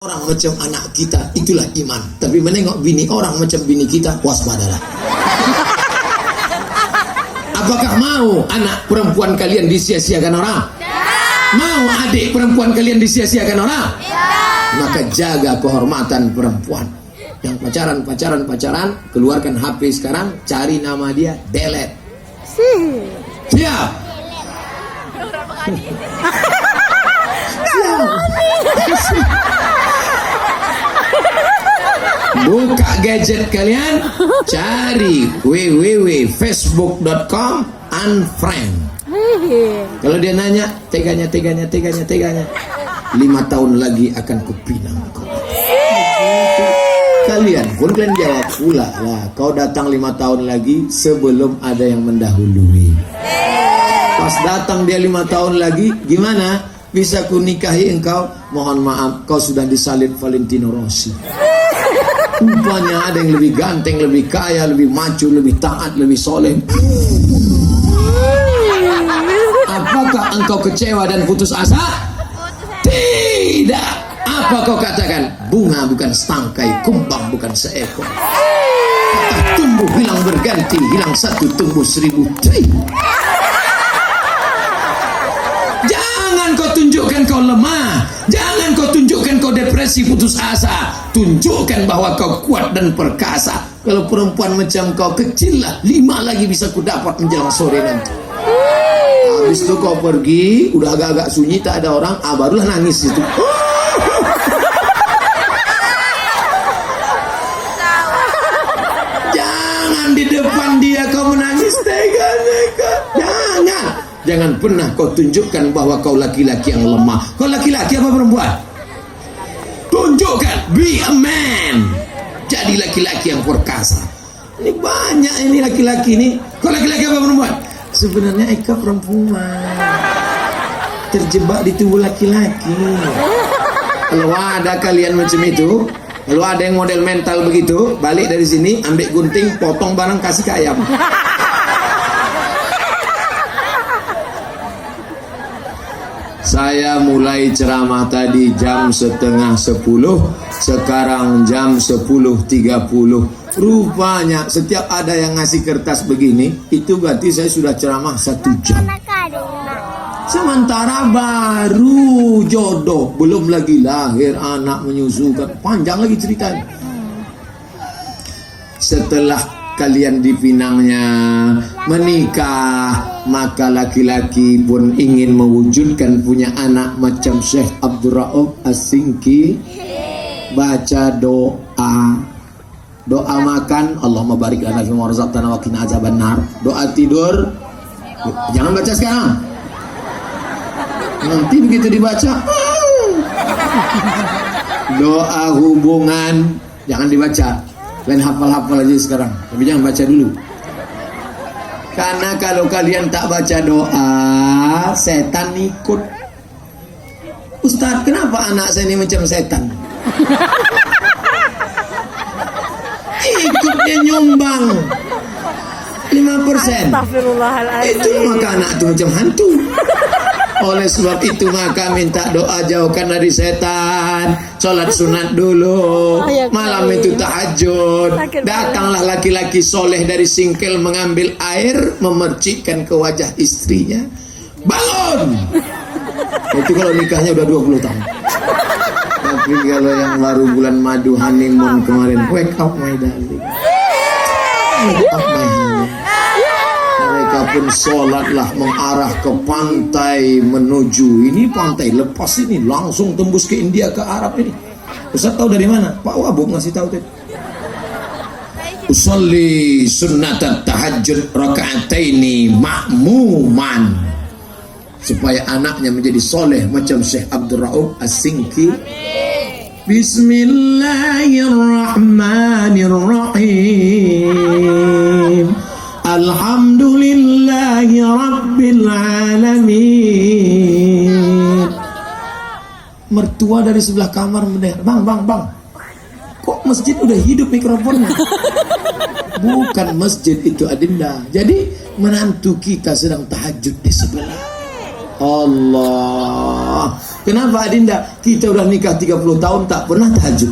Orang macam anak kita, itulah iman. Tapi menengok bini orang macam bini kita, waspadalah. Apakah mau anak perempuan kalian disia-siakan orang? Mau adik perempuan kalian disia-siakan orang? Maka jaga kehormatan perempuan. Yang pacaran, keluarkan HP sekarang, cari nama dia, delete. Siap. Buka gadget kalian, cari www.facebook.com/unfriend. Kalau dia nanya, teganya 5 tahun lagi akan kupinang kau. Kalian pun kalian jawab pula lah, kau datang 5 tahun lagi sebelum ada yang mendahului. Pas datang dia 5 tahun lagi, gimana? Bisa ku nikahi engkau? Mohon maaf, kau sudah disalib Valentino Rossi. Rupanya ada yang lebih ganteng, lebih kaya, lebih maju, lebih taat, lebih soleh. Apakah engkau kecewa dan putus asa? Tidak. Apa kau katakan? Bunga bukan setangkai, kumbang bukan seekor. Kata tumbuh hilang berganti, hilang satu tumbuh 1000 tri. Jangan kau tunjukkan kau lemah. Jangan kau tunjukkan kau depresi putus asa. Tunjukkan bahwa kau kuat dan perkasa. Kalau perempuan macam kau kecil lah, 5 lagi bisa ku dapat menjelang sore nanti. Habis itu kau pergi, udah agak-agak sunyi, tak ada orang, barulah nangis itu. Jangan di depan dia kau menangis, tega. Jangan pernah kau tunjukkan bahwa kau laki-laki yang lemah. Kau laki-laki apa perempuan? Tunjukkan, be a man. Jadi laki-laki yang perkasa. Ini banyak ini laki-laki ini. Kau laki-laki apa perempuan? Sebenarnya Eka perempuan, terjebak di tubuh laki-laki. Kalau ada kalian macam itu, kalau ada yang model mental begitu, balik dari sini, ambil gunting, potong barang, kasih ke ayam. Saya mulai ceramah tadi jam 9:30, sekarang jam 10:30. Rupanya setiap ada yang ngasih kertas begini, itu berarti saya sudah ceramah 1 jam. Sementara baru jodoh, belum lagi lahir anak, menyusukan, panjang lagi ceritanya. Setelah kalian dipinangnya, menikah, maka laki-laki pun ingin mewujudkan punya anak macam Syekh Abdul Rauf As-Singki. Baca doa makan, Allahumma barik lana fima razaqtana wa qina azabannar. Doa tidur, jangan baca sekarang, nanti begitu dibaca. Doa hubungan jangan dibaca, lain hafal-hafal aja sekarang, tapi jangan baca dulu. Karena kalau kalian tak baca doa, setan ikut. Ustaz, kenapa anak saya ini macam setan? Ikutnya nyumbang 5%. Itu maka anak itu macam hantu. Oleh sebab itu maka minta doa jauhkan dari setan. Sholat sunat dulu, malam itu tahajud. Datanglah laki-laki soleh dari Singkel mengambil air, memercikkan ke wajah istrinya. Bangun. Itu kalau nikahnya udah 20 tahun. Tapi kalau yang baru bulan madu honeymoon kemarin, wake up my darling, wake up my honey. Mereka pun sholatlah mengarah ke pantai, menuju ini pantai lepas ini langsung tembus ke India, ke Arab ini. Ustaz tahu dari mana? Pak Wabuk ngasih tahu tadi. Usolli sunnatat tahajud raka'ataini ma'muman, supaya anaknya menjadi soleh macam Syekh Abdul Rauf As-Singki. Bismillahirrahmanirrahim. Alhamdulillahi rabbil alamin. Mertua dari sebelah kamar mendengar, bang, kok masjid udah hidup mikrofonnya? Bukan masjid itu Adinda. Jadi menantu kita sedang tahajud di sebelah. Allah Kenapa Adinda? Kita udah nikah 30 tahun tak pernah tahajud.